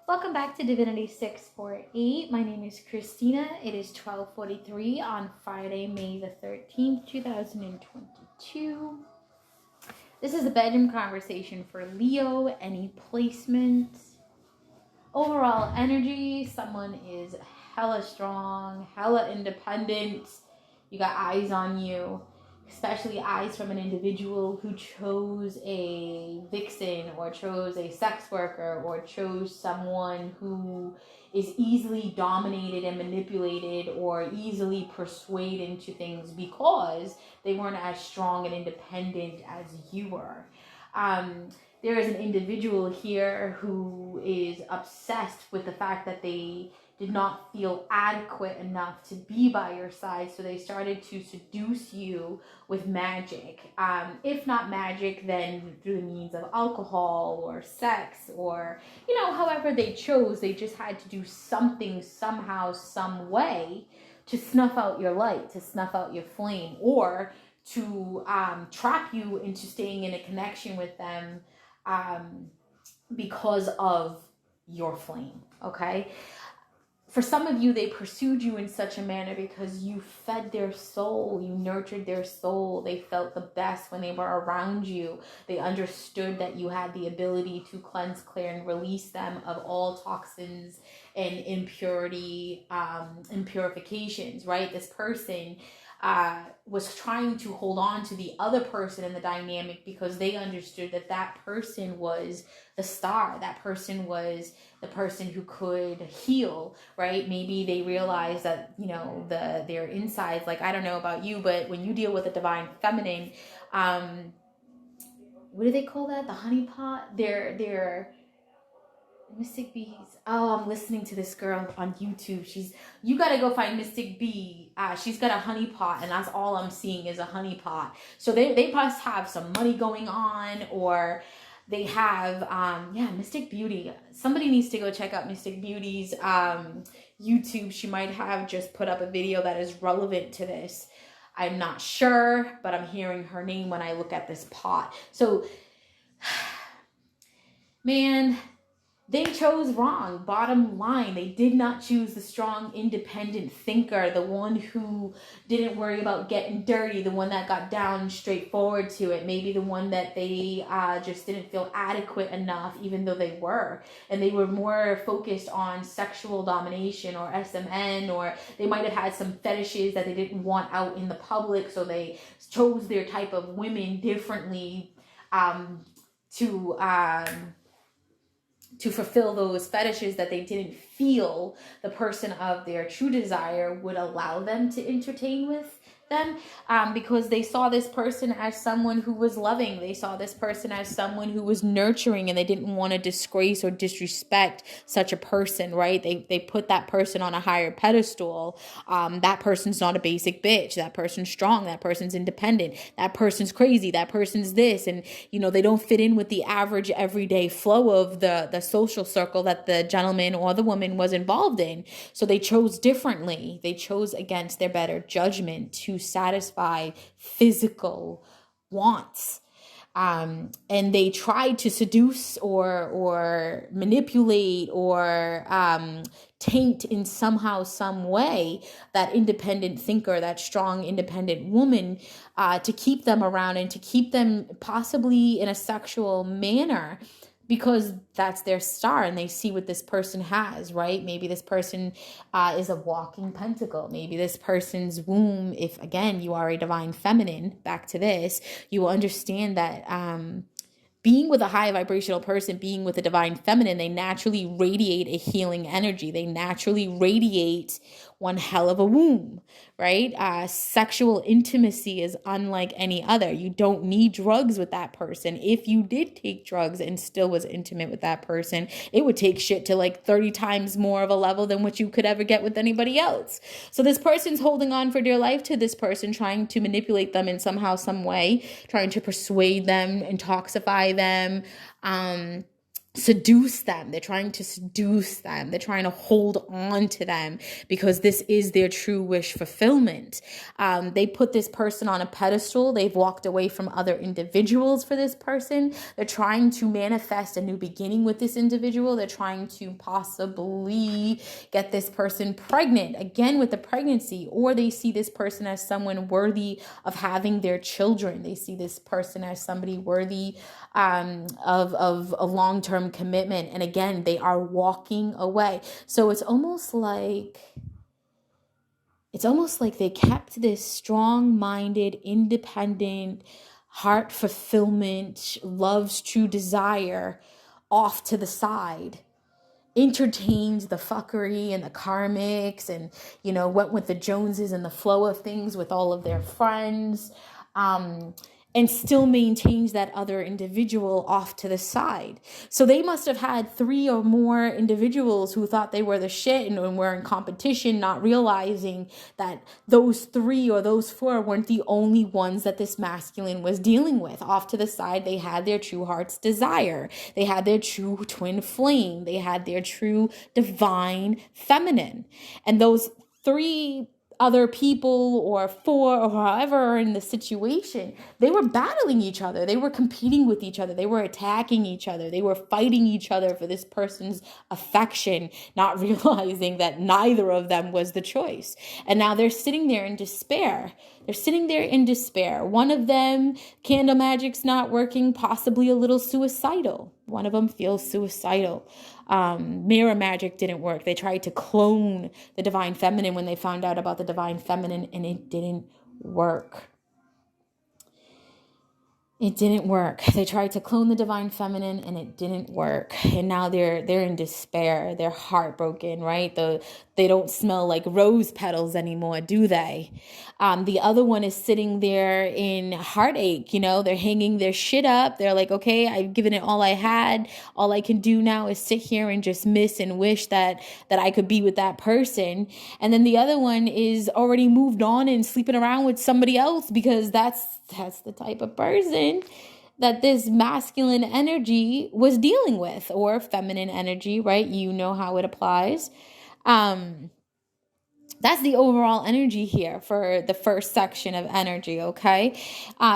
Welcome back to Divinity 648. My name is Christina. It is 12:43 on Friday, May the 13th, 2022. This is a bedroom conversation for Leo. Any placement? Overall energy, someone is hella strong, hella independent. You got eyes on you, especially eyes from an individual who chose a vixen or chose a sex worker or chose someone who is easily dominated and manipulated or easily persuaded into things because they weren't as strong and independent as you were. There is an individual here who is obsessed with the fact that they did not feel adequate enough to be by your side, so they started to seduce you with magic. If not magic, then through the means of alcohol or sex or, however they chose. They just had to do something somehow, some way to snuff out your light, to snuff out your flame, or to trap you into staying in a connection with them because of your flame, okay? For some of you, they pursued you in such a manner because you fed their soul, you nurtured their soul. They felt the best when they were around you. They understood that you had the ability to cleanse, clear, and release them of all toxins and impurity, impurifications, right? This person was trying to hold on to the other person in the dynamic because they understood that that person was the star. That person was the person who could heal, right? Maybe they realized that, their insides, like, I don't know about you, but when you deal with a divine feminine, what do they call that? The honeypot? They're Mystic Bees. Oh, I'm listening to this girl on YouTube. You gotta go find Mystic Bee. She's got a honey pot, and that's all I'm seeing is a honey pot. So they must have some money going on, or they have Mystic Beauty. Somebody needs to go check out Mystic Beauty's YouTube. She might have just put up a video that is relevant to this. I'm not sure, but I'm hearing her name when I look at this pot. So, man, they chose wrong. Bottom line, they did not choose the strong, independent thinker, the one who didn't worry about getting dirty, the one that got down straightforward to it, maybe the one that they just didn't feel adequate enough, even though they were. And they were more focused on sexual domination or SMN, or they might have had some fetishes that they didn't want out in the public, so they chose their type of women differently to fulfill those fetishes that they didn't feel the person of their true desire would allow them to entertain with them, because they saw this person as someone who was loving. They saw this person as someone who was nurturing, and they didn't want to disgrace or disrespect such a person, right? They put that person on a higher pedestal. That person's not a basic bitch. That person's strong. That person's independent. That person's crazy. That person's this. And, they don't fit in with the average everyday flow of the social circle that the gentleman or the woman was involved in. So they chose differently. They chose against their better judgment to satisfy physical wants. And they tried to seduce or manipulate or taint in somehow, some way, that independent thinker, that strong, independent woman, to keep them around and to keep them possibly in a sexual manner, because that's their star and they see what this person has, right? Maybe this person is a walking pentacle. Maybe this person's womb, if again, you are a divine feminine, back to this, you will understand that being with a high vibrational person, being with a divine feminine, they naturally radiate a healing energy. They naturally radiate one hell of a womb, right? Sexual intimacy is unlike any other. You don't need drugs with that person. If you did take drugs and still was intimate with that person, it would take shit to like 30 times more of a level than what you could ever get with anybody else. So this person's holding on for dear life to this person, trying to manipulate them in somehow, some way, trying to persuade them, intoxify them, seduce them. They're trying to seduce them. They're trying to hold on to them because this is their true wish fulfillment. They put this person on a pedestal. They've walked away from other individuals for this person. They're trying to manifest a new beginning with this individual. They're trying to possibly get this person pregnant again with the pregnancy, or they see this person as someone worthy of having their children. They see this person as somebody worthy of a long-term commitment. And again, they are walking away. So it's almost like they kept this strong-minded, independent, heart fulfillment, love's true desire off to the side, entertained the fuckery and the karmics, and went with the Joneses and the flow of things with all of their friends, and still maintains that other individual off to the side. So they must have had 3 or more individuals who thought they were the shit and were in competition, not realizing that those 3 or those 4 weren't the only ones that this masculine was dealing with. Off to the side, they had their true heart's desire. They had their true twin flame. They had their true divine feminine. And those 3 other people or 4 or however are in the situation, they were battling each other. They were competing with each other. They were attacking each other. They were fighting each other for this person's affection, not realizing that neither of them was the choice. And now they're sitting there in despair. One of them, candle magic's not working, possibly a little suicidal. One of them feels suicidal. Mirror magic didn't work. They tried to clone the divine feminine when they found out about the divine feminine, and it didn't work. It didn't work. They tried to clone the divine feminine and it didn't work. And now they're in despair. They're heartbroken, right? They don't smell like rose petals anymore, do they? The other one is sitting there in heartache. They're hanging their shit up. They're like, okay, I've given it all I had. All I can do now is sit here and just miss and wish that I could be with that person. And then the other one is already moved on and sleeping around with somebody else, because that's the type of person that this masculine energy was dealing with, or feminine energy, right? You know how it applies. That's the overall energy here for the first section of energy, okay?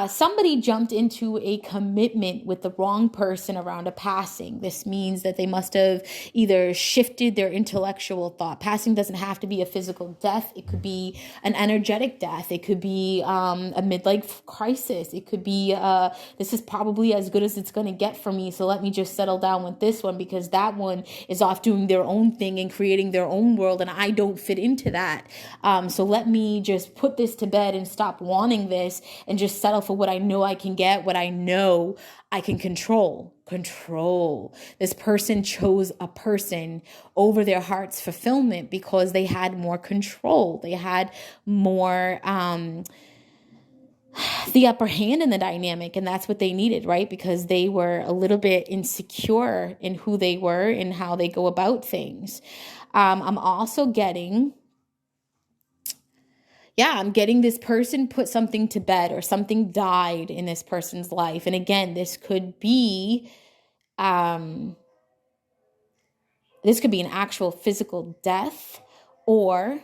Somebody jumped into a commitment with the wrong person around a passing. This means that they must have either shifted their intellectual thought. Passing doesn't have to be a physical death. It could be an energetic death. It could be a midlife crisis. It could be, this is probably as good as it's going to get for me, so let me just settle down with this one because that one is off doing their own thing and creating their own world, and I don't fit into that. So let me just put this to bed and stop wanting this and just settle for what I know I can get, what I know I can control. This person chose a person over their heart's fulfillment because they had more control. They had more, the upper hand in the dynamic, and that's what they needed, right? Because they were a little bit insecure in who they were and how they go about things. I'm also getting this person put something to bed, or something died in this person's life. And again, this could be an actual physical death, or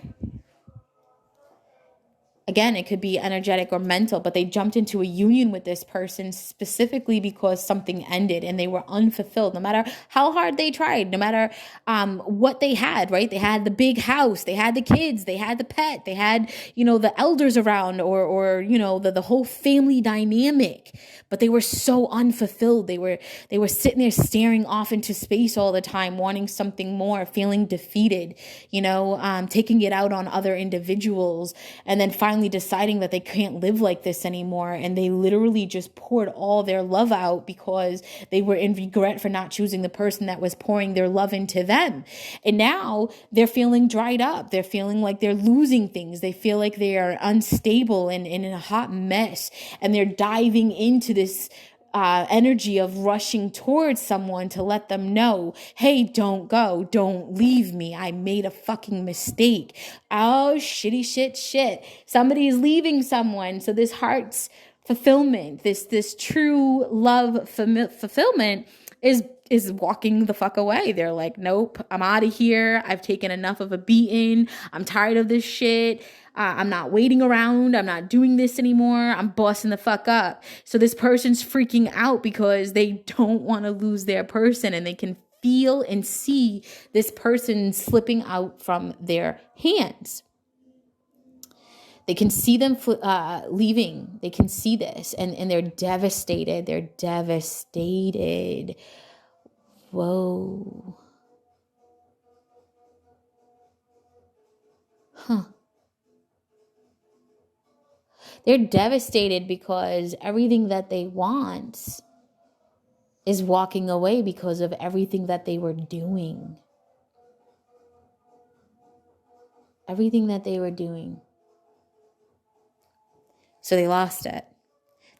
again, it could be energetic or mental, but they jumped into a union with this person specifically because something ended and they were unfulfilled, no matter how hard they tried, no matter what they had, right? They had the big house, they had the kids, they had the pet, they had, the elders around, or the whole family dynamic, but they were so unfulfilled. They were sitting there staring off into space all the time, wanting something more, feeling defeated, taking it out on other individuals, and then finally deciding that they can't live like this anymore. And they literally just poured all their love out because they were in regret for not choosing the person that was pouring their love into them. And now they're feeling dried up. They're feeling like they're losing things. They feel like they are unstable and in a hot mess. And they're diving into this energy of rushing towards someone to let them know, hey, don't go, don't leave me, I made a fucking mistake. Oh, shit. Somebody is leaving someone. So this heart's fulfillment, this true love fulfillment is is walking the fuck away. They're like, nope, I'm out of here. I've taken enough of a beating. I'm tired of this shit. I'm not waiting around. I'm not doing this anymore. I'm bossing the fuck up. So this person's freaking out because they don't want to lose their person, and they can feel and see this person slipping out from their hands. They can see them leaving. They can see this, and they're devastated. They're devastated. Whoa. Huh. They're devastated because everything that they want is walking away because of everything that they were doing. Everything that they were doing. So they lost it.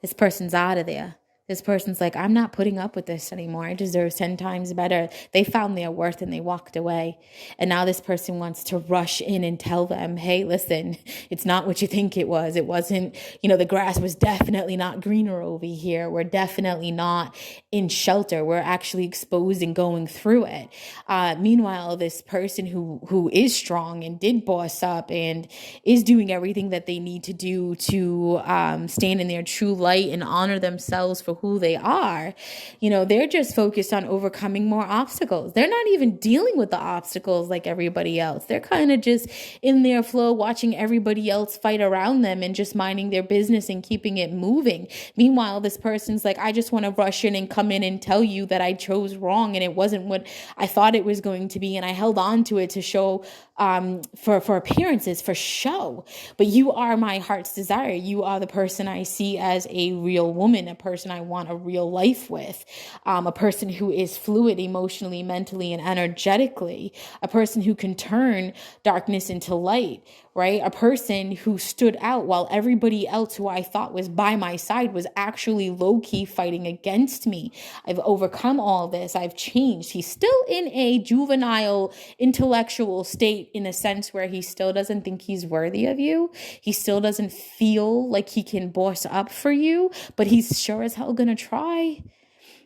This person's out of there. This person's like, I'm not putting up with this anymore. I deserve 10 times better. They found their worth and they walked away. And now this person wants to rush in and tell them, hey, listen, it's not what you think it was. It wasn't, the grass was definitely not greener over here. We're definitely not in shelter. We're actually exposed and going through it. Meanwhile, this person who is strong and did boss up and is doing everything that they need to do to stand in their true light and honor themselves for who they are, they're just focused on overcoming more obstacles. They're not even dealing with the obstacles like everybody else. They're kind of just in their flow, watching everybody else fight around them and just minding their business and keeping it moving. Meanwhile, this person's like, I just want to rush in and come in and tell you that I chose wrong and it wasn't what I thought it was going to be. And I held on to it to show for appearances, for show. But you are my heart's desire. You are the person I see as a real woman, a person I want a real life with, a person who is fluid emotionally, mentally, and energetically, a person who can turn darkness into light, right? A person who stood out while everybody else who I thought was by my side was actually low-key fighting against me. I've overcome all this. I've changed. He's still in a juvenile intellectual state, in a sense where he still doesn't think he's worthy of you. He still doesn't feel like he can boss up for you, but he's sure as hell gonna try.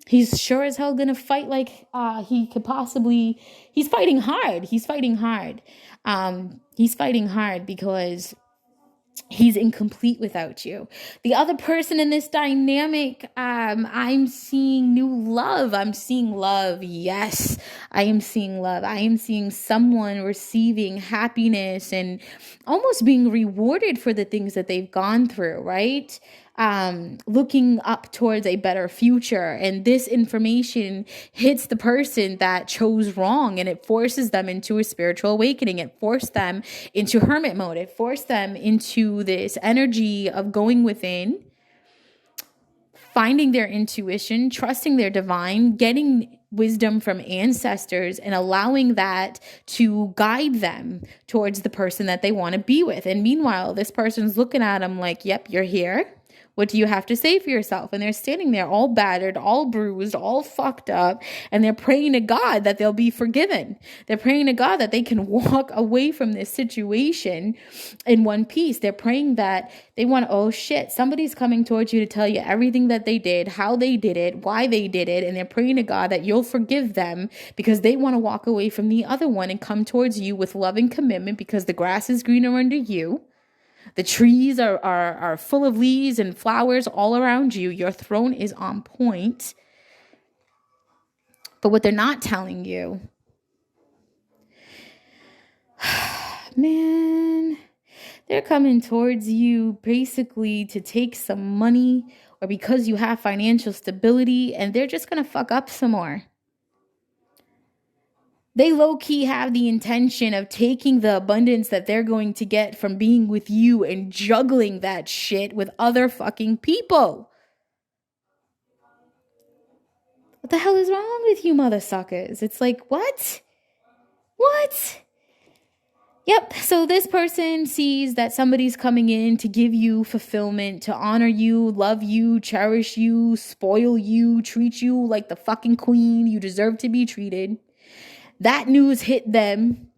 He's sure as hell gonna fight like he could possibly. He's fighting hard. He's fighting hard. He's fighting hard because he's incomplete without you. The other person in this dynamic, I'm seeing new love. I'm seeing love. Yes, I am seeing love. I am seeing someone receiving happiness and almost being rewarded for the things that they've gone through, right? Looking up towards a better future. And this information hits the person that chose wrong, and it forces them into a spiritual awakening. It forced them into hermit mode. It forced them into this energy of going within, finding their intuition, trusting their divine, getting wisdom from ancestors, and allowing that to guide them towards the person that they want to be with. And meanwhile, this person's looking at them like, yep, you're here. What do you have to say for yourself? And they're standing there all battered, all bruised, all fucked up. And they're praying to God that they'll be forgiven. They're praying to God that they can walk away from this situation in one piece. They're praying that they want, oh shit, somebody's coming towards you to tell you everything that they did, how they did it, why they did it. And they're praying to God that you'll forgive them because they want to walk away from the other one and come towards you with love and commitment because the grass is greener under you. The trees are full of leaves and flowers all around you. Your throne is on point. But what they're not telling you, man, they're coming towards you basically to take some money or because you have financial stability, and they're just going to fuck up some more. They low-key have the intention of taking the abundance that they're going to get from being with you and juggling that shit with other fucking people. What the hell is wrong with you mother suckers? It's like, what? What? Yep, so this person sees that somebody's coming in to give you fulfillment, to honor you, love you, cherish you, spoil you, treat you like the fucking queen you deserve to be treated. That news hit them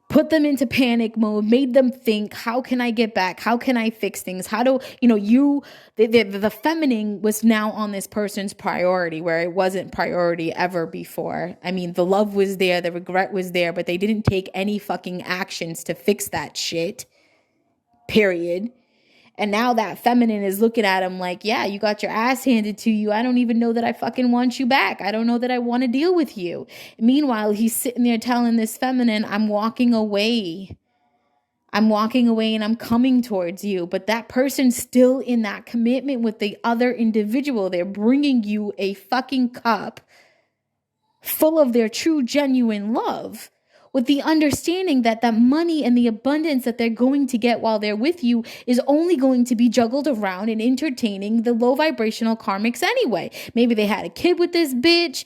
put them into panic mode, made them think, how can I get back? How can I fix things? How do, the feminine was now on this person's priority where it wasn't priority ever before. I mean, the love was there, the regret was there, but they didn't take any fucking actions to fix that shit, period. And now that feminine is looking at him like, yeah, you got your ass handed to you. I don't even know that I fucking want you back. I don't know that I want to deal with you. Meanwhile, he's sitting there telling this feminine, I'm walking away. I'm walking away and I'm coming towards you. But that person's still in that commitment with the other individual. They're bringing you a fucking cup full of their true, genuine love, with the understanding that the money and the abundance that they're going to get while they're with you is only going to be juggled around and entertaining the low vibrational karmics anyway. Maybe they had a kid with this bitch.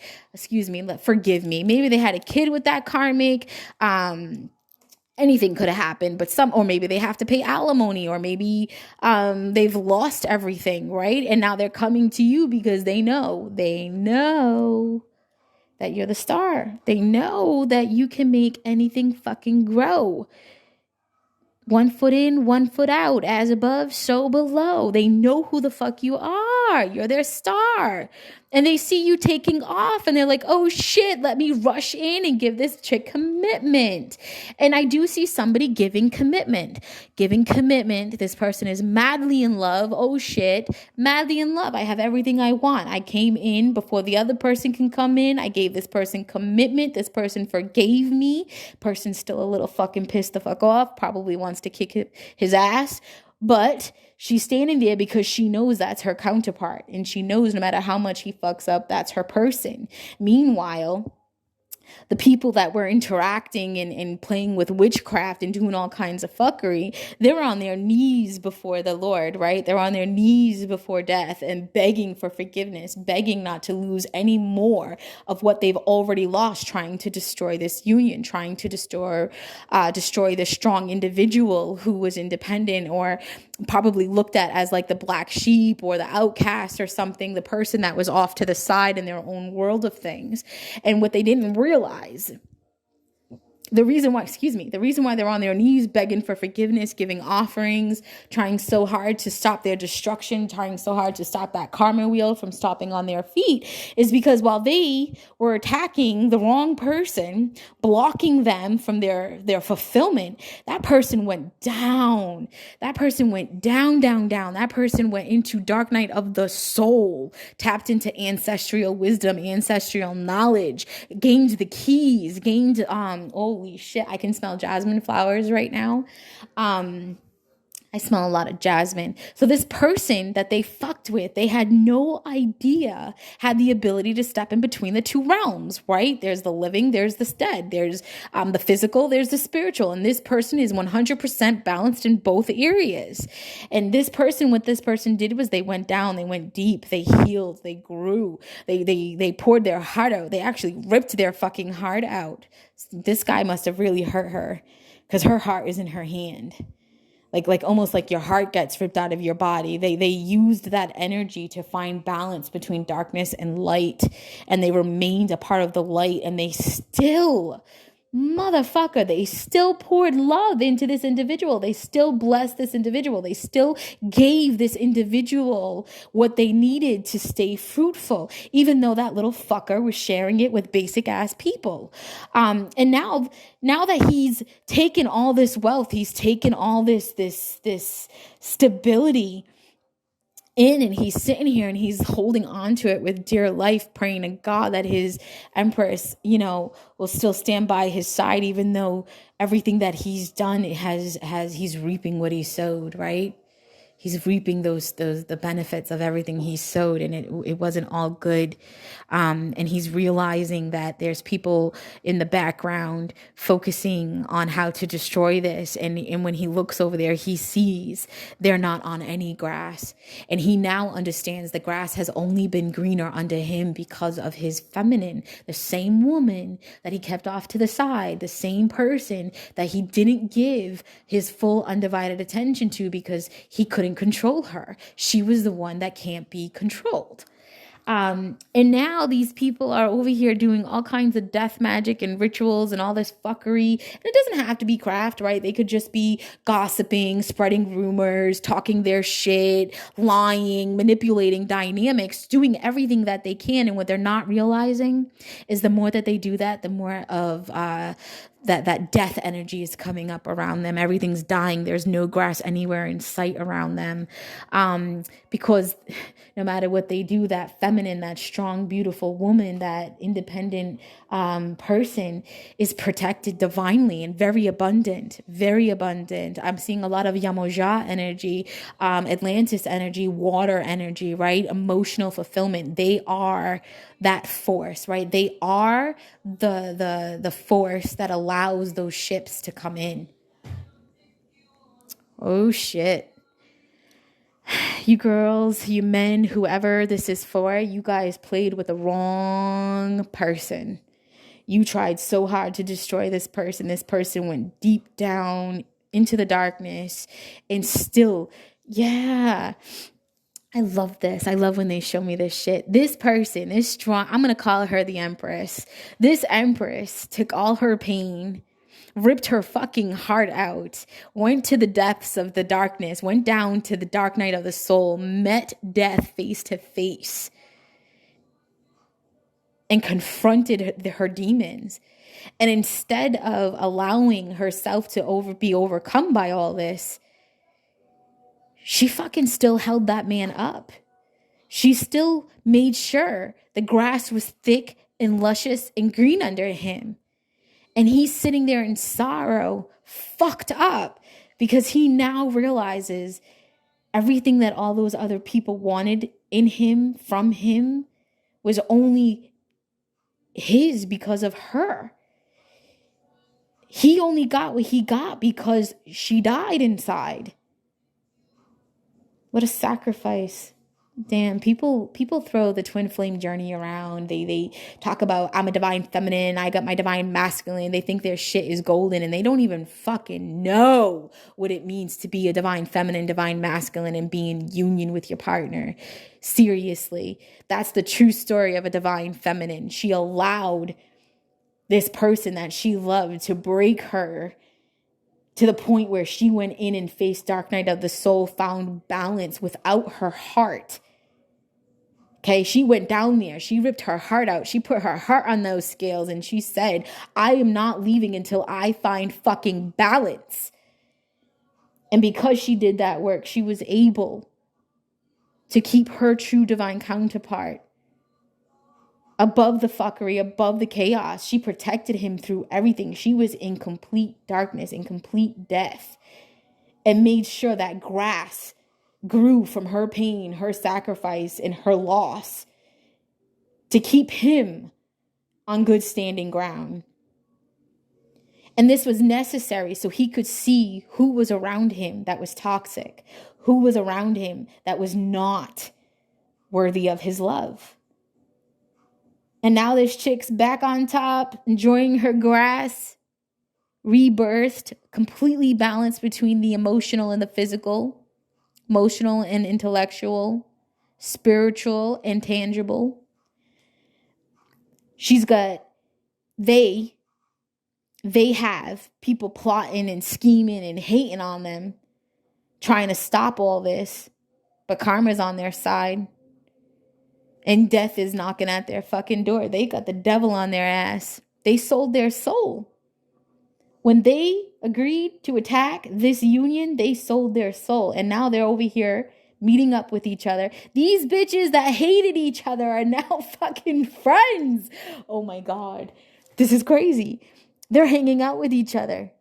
Forgive me. Maybe they had a kid with that karmic. Anything could have happened, or maybe they have to pay alimony, or maybe they've lost everything, right? And now they're coming to you because they know that you're the star. They know that you can make anything fucking grow. 1 foot in, 1 foot out, as above, so below. They know who the fuck you are. You're their star. And they see you taking off and they're like, oh shit, let me rush in and give this chick commitment. And I do see somebody giving commitment. This person is madly in love. Oh shit, madly in love. I have everything I want. I came in before the other person can come in. I gave this person commitment. This person forgave me. Person's still a little fucking pissed the fuck off. Probably wants to kick his ass. But she's standing there because she knows that's her counterpart. And she knows no matter how much he fucks up, that's her person. Meanwhile, the people that were interacting and playing with witchcraft and doing all kinds of fuckery, they're on their knees before the Lord, right? They're on their knees before death and begging for forgiveness, begging not to lose any more of what they've already lost, trying to destroy this union, trying to destroy the strong individual who was independent or probably looked at as like the black sheep or the outcast or something, the person that was off to the side in their own world of things. And what they didn't realize, the reason why they're on their knees begging for forgiveness, giving offerings, trying so hard to stop their destruction, trying so hard to stop that karma wheel from stopping on their feet, is because while they were attacking the wrong person, blocking them from their fulfillment, that person went down. That person went down. That person went into dark night of the soul, tapped into ancestral wisdom, ancestral knowledge, gained the keys, holy shit, I can smell jasmine flowers right now. I smell a lot of jasmine. So this person that they fucked with, they had no idea, had the ability to step in between the two realms, right? There's the living, there's the dead, there's the physical, there's the spiritual. And this person is 100% balanced in both areas. And what this person did was they went down, they went deep, they healed, they grew, they poured their heart out. They actually ripped their fucking heart out. This guy must have really hurt her because her heart is in her hand. Like almost like your heart gets ripped out of your body. They used that energy to find balance between darkness and light, and they remained a part of the light, and they still poured love into this individual. They still blessed this individual. They still gave this individual what they needed to stay fruitful, even though that little fucker was sharing it with basic ass people. And now that he's taken all this wealth, he's taken all this stability in, and he's sitting here and he's holding on to it with dear life, praying to God that his empress, will still stand by his side, even though everything that he's done he's reaping what he sowed, right? He's reaping the benefits of everything he sowed, and it wasn't all good. And he's realizing that there's people in the background focusing on how to destroy this. And when he looks over there, he sees they're not on any grass. And he now understands the grass has only been greener under him because of his feminine, the same woman that he kept off to the side, the same person that he didn't give his full undivided attention to because he couldn't control her. She was the one that can't be controlled. And now these people are over here doing all kinds of death magic and rituals and all this fuckery. And it doesn't have to be craft, right? They could just be gossiping, spreading rumors, talking their shit, lying, manipulating dynamics, doing everything that they can. And what they're not realizing is the more that they do that, the more of that death energy is coming up around them. Everything's dying. There's no grass anywhere in sight around them. Because no matter what they do, that feminine, that strong, beautiful woman, that independent person is protected divinely and very abundant, very abundant. I'm seeing a lot of Yamoja energy, Atlantis energy, water energy, right? Emotional fulfillment. They are that force, right? They are the force that allows those ships to come in. Oh shit. You girls, you men, whoever this is for, you guys played with the wrong person. You tried so hard to destroy this person. This person went deep down into the darkness and still, yeah. I love this. I love when they show me this shit. This person is strong. I'm going to call her the Empress. This Empress took all her pain, ripped her fucking heart out, went to the depths of the darkness, went down to the dark night of the soul, met death face to face, and confronted her demons. And instead of allowing herself to be overcome by all this, she fucking still held that man up. She still made sure the grass was thick and luscious and green under him. And he's sitting there in sorrow, fucked up, because he now realizes everything that all those other people wanted in him, from him, was only his because of her. He only got what he got because she died inside. What a sacrifice. Damn, people throw the twin flame journey around. They talk about, I'm a divine feminine, I got my divine masculine. They think their shit is golden, and they don't even fucking know what it means to be a divine feminine, divine masculine, and be in union with your partner. Seriously, that's the true story of a divine feminine. She allowed this person that she loved to break her to the point where she went in and faced dark night of the soul, found balance without her heart. Okay, she went down there. She ripped her heart out. She put her heart on those scales and she said, I am not leaving until I find fucking balance. And because she did that work, she was able to keep her true divine counterpart above the fuckery, above the chaos. She protected him through everything. She was in complete darkness, in complete death, and made sure that grass grew from her pain, her sacrifice, and her loss to keep him on good standing ground. And this was necessary so he could see who was around him that was toxic, who was around him that was not worthy of his love. And now this chick's back on top, enjoying her grass, rebirthed, completely balanced between the emotional and the physical, emotional and intellectual, spiritual and tangible. She's got, they have people plotting and scheming and hating on them, trying to stop all this, but karma's on their side. And death is knocking at their fucking door. They got the devil on their ass. They sold their soul. When they agreed to attack this union, they sold their soul. And now they're over here meeting up with each other. These bitches that hated each other are now fucking friends. Oh my God. This is crazy. They're hanging out with each other.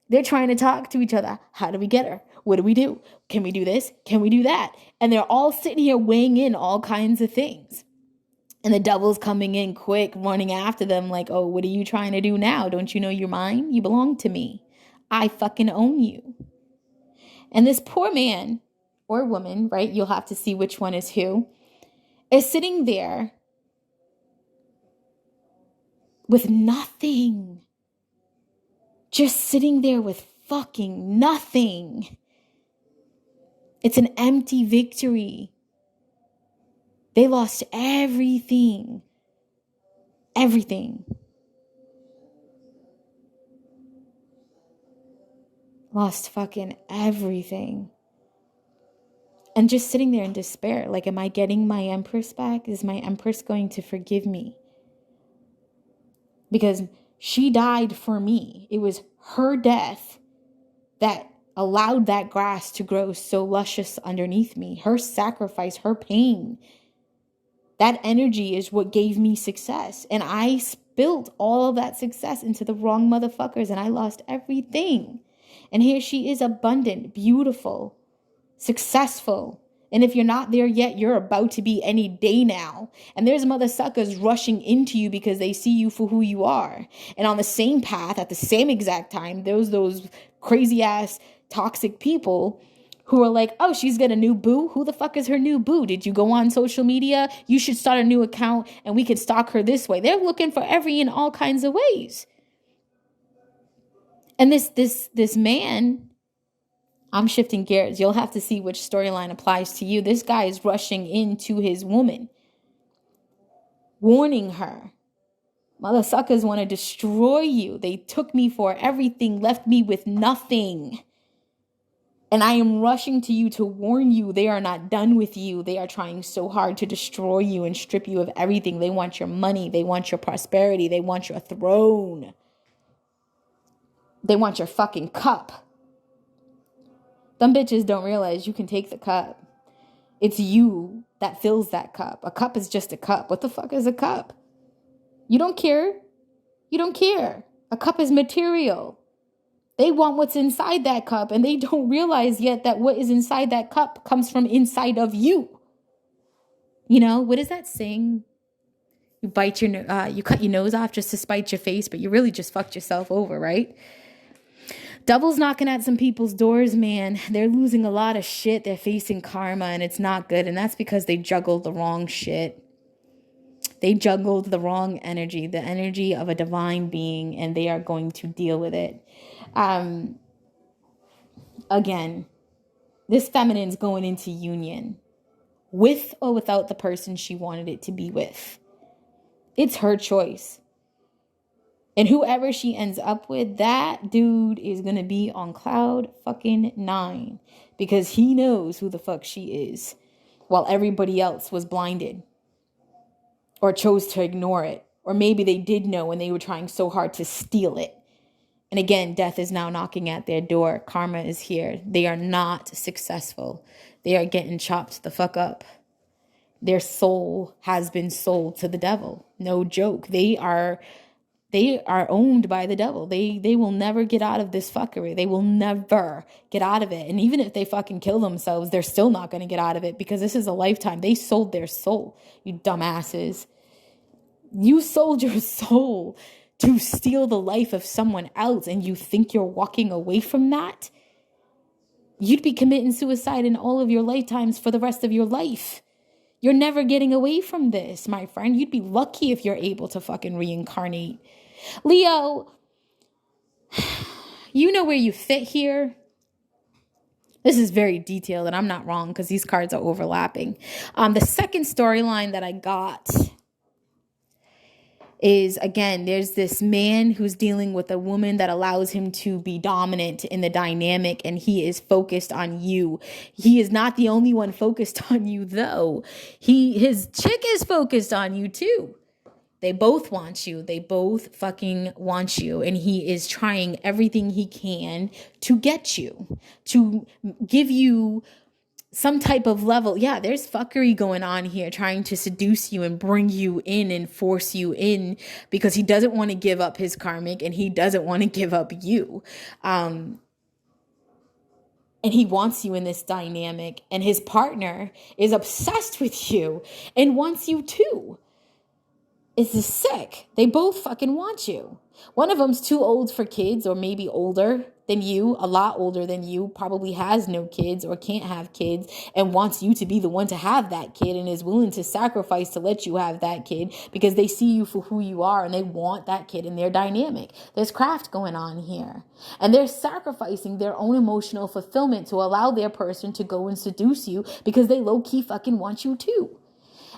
They're trying to talk to each other. How do we get her? What do we do? Can we do this? Can we do that? And they're all sitting here weighing in all kinds of things. And the devil's coming in quick, running after them like, oh, what are you trying to do now? Don't you know you're mine? You belong to me. I fucking own you. And this poor man or woman, right? You'll have to see which one is who, is sitting there with nothing. Just sitting there with fucking nothing. It's an empty victory. They lost everything. Everything. Lost fucking everything. And just sitting there in despair. Like, am I getting my Empress back? Is my Empress going to forgive me? Because she died for me. It was her death that allowed that grass to grow so luscious underneath me. Her sacrifice, her pain. That energy is what gave me success. And I spilled all of that success into the wrong motherfuckers, and I lost everything. And here she is, abundant, beautiful, successful. And if you're not there yet, you're about to be any day now. And there's mother suckers rushing into you because they see you for who you are. And on the same path, at the same exact time, there's those crazy ass toxic people who are like, oh, she's got a new boo. Who the fuck is her new boo? Did you go on social media? You should start a new account and we can stalk her this way. They're looking for every and all kinds of ways. And this man, I'm shifting gears. You'll have to see which storyline applies to you. This guy is rushing into his woman, warning her. Mother suckers want to destroy you. They took me for everything, left me with nothing. And I am rushing to you to warn you, they are not done with you. They are trying so hard to destroy you and strip you of everything. They want your money. They want your prosperity. They want your throne. They want your fucking cup. Them bitches don't realize you can take the cup. It's you that fills that cup. A cup is just a cup. What the fuck is a cup? You don't care. You don't care. A cup is material. They want what's inside that cup, and they don't realize yet that what is inside that cup comes from inside of you. You know, what is that saying? You cut your nose off just to spite your face, but you really just fucked yourself over, right? Devil's knocking at some people's doors, man. They're losing a lot of shit. They're facing karma, and it's not good. And that's because they juggled the wrong shit. They juggled the wrong energy, the energy of a divine being, and they are going to deal with it. Again, this feminine's going into union with or without the person she wanted it to be with. It's her choice. And whoever she ends up with, that dude is going to be on cloud fucking 9 because he knows who the fuck she is while everybody else was blinded or chose to ignore it. Or maybe they did know and they were trying so hard to steal it. And again, death is now knocking at their door. Karma is here. They are not successful. They are getting chopped the fuck up. Their soul has been sold to the devil. No joke. They are owned by the devil. They will never get out of this fuckery. They will never get out of it. And even if they fucking kill themselves, they're still not going to get out of it because this is a lifetime. They sold their soul, you dumbasses. You sold your soul to steal the life of someone else, and you think you're walking away from that? You'd be committing suicide in all of your lifetimes for the rest of your life. You're never getting away from this, my friend. You'd be lucky if you're able to fucking reincarnate. Leo, you know where you fit here. This is very detailed, and I'm not wrong because these cards are overlapping. The second storyline that I got is, again, there's this man who's dealing with a woman that allows him to be dominant in the dynamic, and he is focused on you. He is not the only one focused on you, though. His chick is focused on you, too. They both want you. They both fucking want you. And he is trying everything he can to get you, to give you some type of level. Yeah, there's fuckery going on here, trying to seduce you and bring you in and force you in because he doesn't want to give up his karmic and he doesn't want to give up you. And he wants you in this dynamic, and his partner is obsessed with you and wants you too. It's just sick. They both fucking want you. One of them's too old for kids, or maybe older than you, a lot older than you, probably has no kids or can't have kids and wants you to be the one to have that kid and is willing to sacrifice to let you have that kid because they see you for who you are and they want that kid in their dynamic. There's craft going on here. And they're sacrificing their own emotional fulfillment to allow their person to go and seduce you because they low-key fucking want you too.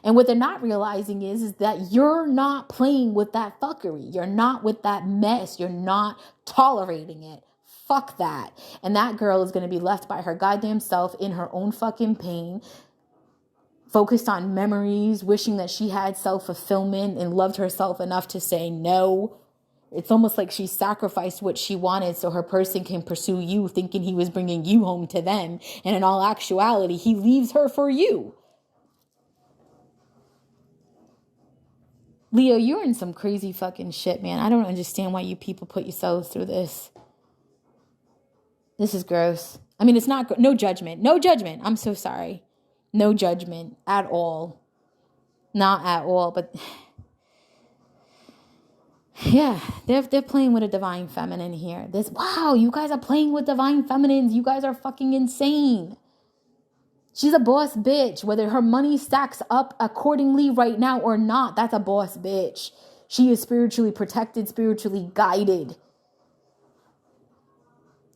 And what they're not realizing is that you're not playing with that fuckery. You're not with that mess. You're not tolerating it. Fuck that. And that girl is going to be left by her goddamn self in her own fucking pain, focused on memories, wishing that she had self-fulfillment and loved herself enough to say no. It's almost like she sacrificed what she wanted so her person can pursue you, thinking he was bringing you home to them. And in all actuality, he leaves her for you. Leo, you're in some crazy fucking shit, man. I don't understand why you people put yourselves through this. This is gross. I mean, it's not, no judgment. No judgment. I'm so sorry. No judgment at all. Not at all. But yeah, they're playing with a divine feminine here. Wow, you guys are playing with divine feminines. You guys are fucking insane. She's a boss bitch. Whether her money stacks up accordingly right now or not, that's a boss bitch. She is spiritually protected, spiritually guided.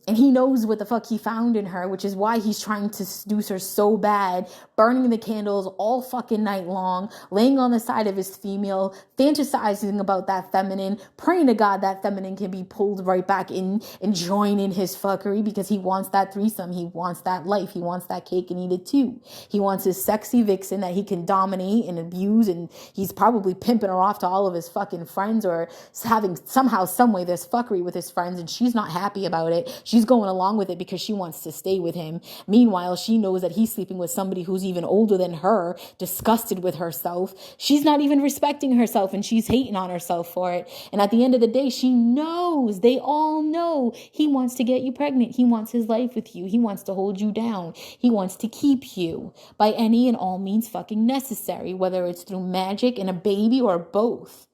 And he knows what the fuck he found in her, which is why he's trying to seduce her so bad, burning the candles all fucking night long, laying on the side of his female, fantasizing about that feminine, praying to God that feminine can be pulled right back in and join in his fuckery because he wants that threesome. He wants that life. He wants that cake and eat it too. He wants his sexy vixen that he can dominate and abuse, and he's probably pimping her off to all of his fucking friends or having somehow, some way, this fuckery with his friends, and she's not happy about it. She's going along with it because she wants to stay with him. Meanwhile, she knows that he's sleeping with somebody who's even older than her, disgusted with herself. She's not even respecting herself and she's hating on herself for it. And at the end of the day, she knows, they all know, he wants to get you pregnant. He wants his life with you. He wants to hold you down. He wants to keep you by any and all means fucking necessary, whether it's through magic and a baby or both.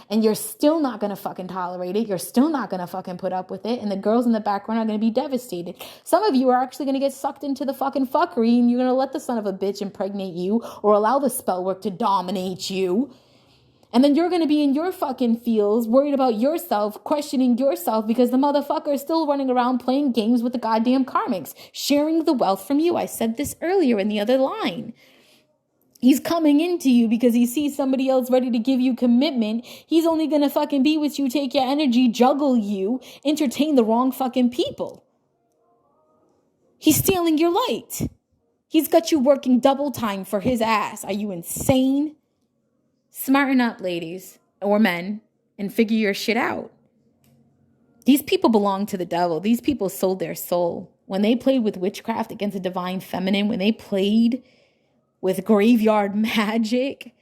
And you're still not going to fucking tolerate it. You're still not going to fucking put up with it. And the girls in the background are going to be devastated. Some of you are actually going to get sucked into the fucking fuckery and you're going to let the son of a bitch impregnate you or allow the spell work to dominate you. And then you're going to be in your fucking feels, worried about yourself, questioning yourself because the motherfucker is still running around playing games with the goddamn karmics, sharing the wealth from you. I said this earlier in the other line. He's coming into you because he sees somebody else ready to give you commitment. He's only going to fucking be with you, take your energy, juggle you, entertain the wrong fucking people. He's stealing your light. He's got you working double time for his ass. Are you insane? Smarten up, ladies or men, and figure your shit out. These people belong to the devil. These people sold their soul. When they played with witchcraft against the divine feminine, when they played with graveyard magic,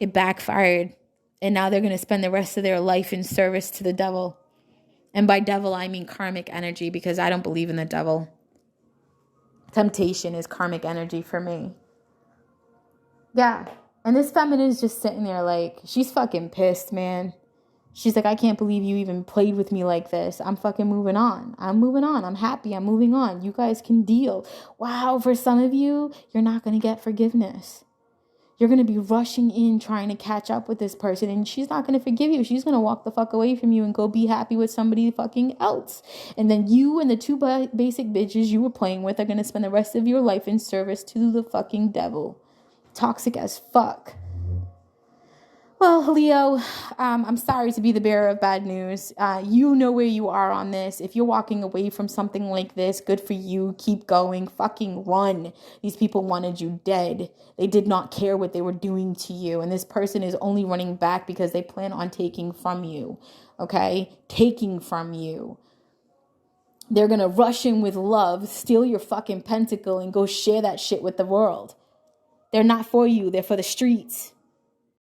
it backfired. And now they're going to spend the rest of their life in service to the devil. And by devil, I mean karmic energy, because I don't believe in the devil. Temptation is karmic energy for me. Yeah. And this feminine is just sitting there like, she's fucking pissed, man. She's like, I can't believe you even played with me like this. I'm fucking moving on. I'm moving on. I'm happy. I'm moving on. You guys can deal. Wow, for some of you, you're not going to get forgiveness. You're going to be rushing in trying to catch up with this person, and she's not going to forgive you. She's going to walk the fuck away from you and go be happy with somebody fucking else. And then you and the two basic bitches you were playing with are going to spend the rest of your life in service to the fucking devil. Toxic as fuck. Well, Leo, I'm sorry to be the bearer of bad news. You know where you are on this. If you're walking away from something like this, good for you. Keep going. Fucking run. These people wanted you dead. They did not care what they were doing to you. And this person is only running back because they plan on taking from you. Okay? Taking from you. They're going to rush in with love, steal your fucking pentacle, and go share that shit with the world. They're not for you. They're for the streets.